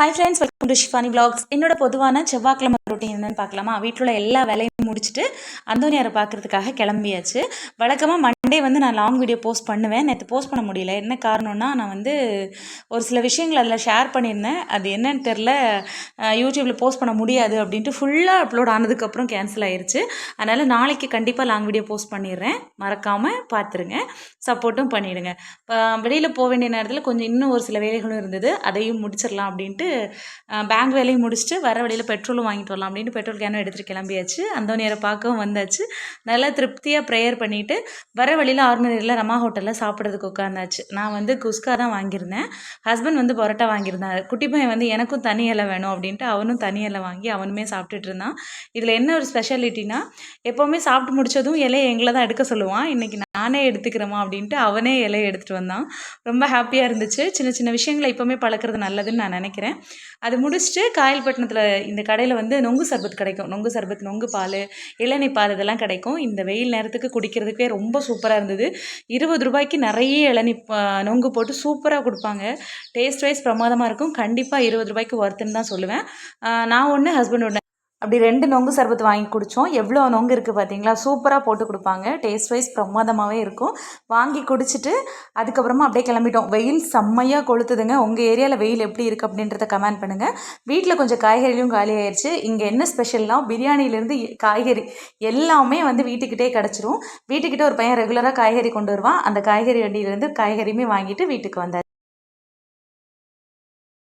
Hi friends, welcome to Shifani vlogs. என்னோட பொதுவான செவ்வாய்க்கிழமை ரொட்டீன் என்னென்னு பார்க்கலாமா? வீட்டில் உள்ள எல்லா வேலையும் முடிச்சுட்டு அந்தோனியாரை பார்க்குறதுக்காக கிளம்பியாச்சு. வழக்கமாக மண்டே வந்து நான் லாங் வீடியோ போஸ்ட் பண்ணுவேன். நேற்று போஸ்ட் பண்ண முடியல. என்ன காரணம்னா, நான் வந்து ஒரு சில விஷயங்கள் அதில் ஷேர் பண்ணியிருந்தேன். அது என்னன்னு தெரில, யூடியூப்பில் போஸ்ட் பண்ண முடியாது அப்படின்ட்டு ஃபுல்லாக அப்லோட் ஆனதுக்கப்புறம் கேன்சல் ஆயிடுச்சு. அதனால் நாளைக்கு கண்டிப்பாக லாங் வீடியோ போஸ்ட் பண்ணிடுறேன். மறக்காமல் பார்த்துருங்க, சப்போர்ட்டும் பண்ணிவிடுங்க. வெளியில் போக வேண்டிய நேரத்தில் கொஞ்சம் இன்னும் ஒரு சில வேலைகளும் இருந்தது, அதையும் முடிச்சிடலாம் அப்படின்ட்டு பேங்க் வேலையும் முடிச்சுட்டு வர வழியில் பெட்ரோலும் வாங்கிட்டு வரலாம் அப்படின்ட்டு பெட்ரோல் கேனும் எடுத்துகிட்டு கிளம்பியாச்சு. அந்தோனியாரை பார்க்கவும் வந்தாச்சு. நல்லா திருப்தியாக ப்ரேயர் பண்ணிவிட்டு வர வழியில் ஆர்மினரியில் ரமா ஹோட்டலில் சாப்பிட்றதுக்கு உட்காந்தாச்சு. நான் வந்து குஸ்கா தான் வாங்கியிருந்தேன். ஹஸ்பண்ட் வந்து பரோட்டா வாங்கியிருந்தார். குட்டி பையன் வந்து எனக்கும் தனி இலை வேணும் அப்படின்ட்டு அவனும் தனி இலை வாங்கி அவனுமே சாப்பிட்டுட்டு இருந்தான். இதில் என்ன ஒரு ஸ்பெஷாலிட்டினா, எப்போவுமே சாப்பிட்டு முடித்ததும் இலையை எங்களை தான் எடுக்க சொல்லுவான். இன்றைக்கி நானே எடுத்துக்கிறேமா அப்படின்ட்டு அவனே இலையை எடுத்துகிட்டு வந்தான். ரொம்ப ஹாப்பியாக இருந்துச்சு. சின்ன சின்ன விஷயங்களை இப்போவுமே பழக்கிறது நல்லதுன்னு நான் நினைக்கிறேன். அது முடிச்சுட்டு காயல்பட்டினத்தில் இந்த கடையில் வந்து நொங்கு சர்பத் கிடைக்கும். நொங்கு சர்பத், நொங்கு பால், இளநீ பால் இதெல்லாம் கிடைக்கும். இந்த வெயில் நேரத்துக்கு குடிக்கிறதுக்கே ரொம்ப சூப்பராக இருந்தது. 20 ரூபாய்க்கு நிறைய இளநீ நொங்கு போட்டு சூப்பராக கொடுப்பாங்க. டேஸ்ட் வைஸ் பிரமாதமாக இருக்கும். கண்டிப்பாக 20 ரூபாய்க்கு ஒர்த்துன்னு தான் சொல்லுவேன். நான் ஒன்று, ஹஸ்பண்ட் ஒன்று, அப்படி 2 நொங்கு சர்பத் வாங்கி குடித்தோம். எவ்வளோ நொங்கு இருக்குது பார்த்தீங்களா? சூப்பராக போட்டு கொடுப்பாங்க. டேஸ்ட் வைஸ் பிரமாதமாகவே இருக்கும். வாங்கி குடிச்சிட்டு அதுக்கப்புறமா அப்படியே கிளம்பிட்டோம். வெயில் செம்மையாக கொளுத்துதுங்க. உங்கள் ஏரியாவில் வெயில் எப்படி இருக்குது அப்படின்றத கமெண்ட் பண்ணுங்கள். வீட்டில் கொஞ்சம் காய்கறியும் காலி ஆயிடுச்சு. இங்கே என்ன ஸ்பெஷல்னால், பிரியாணிலேருந்து காய்கறி எல்லாமே வந்து வீட்டுக்கிட்டே கிடச்சிரும். வீட்டுக்கிட்ட ஒரு பையன் ரெகுலராக காய்கறி கொண்டு வருவான். அந்த காய்கறி வண்டியிலேருந்து காய்கறியுமே வாங்கிட்டு வீட்டுக்கு வந்தார்.